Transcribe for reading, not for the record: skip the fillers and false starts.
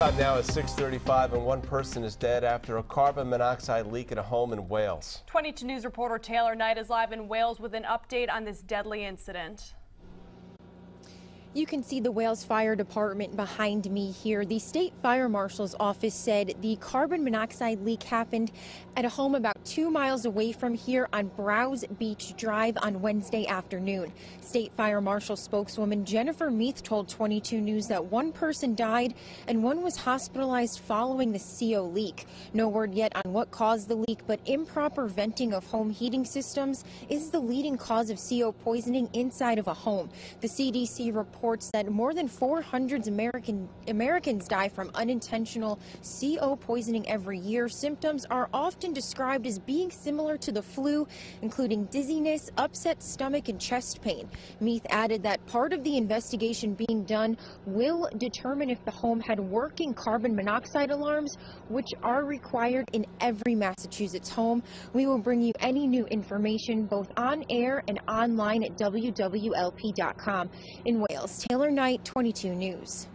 Time now is 6:35 and one person is dead after a carbon monoxide leak at a home in Wales. 22 News reporter Taylor Knight is live in Wales with an update on this deadly incident. You can see the Wales Fire Department behind me here. The State Fire Marshal's office said the carbon monoxide leak happened at a home about 2 miles away from here on Browse Beach Drive on Wednesday afternoon. State Fire Marshal spokeswoman Jennifer Meath told 22 News that one person died and one was hospitalized following the CO leak. No word yet on what caused the leak, but improper venting of home heating systems is the leading cause of CO poisoning inside of a home. The CDC reports that more than 400 Americans die from unintentional CO poisoning every year. Symptoms are often described as being similar to the flu, including dizziness, upset stomach, and chest pain. Meath added that part of the investigation being done will determine if the home had working carbon monoxide alarms, which are required in every Massachusetts home. We will bring you any new information both on air and online at wwlp.com. In Wales, Taylor Knight, 22 News.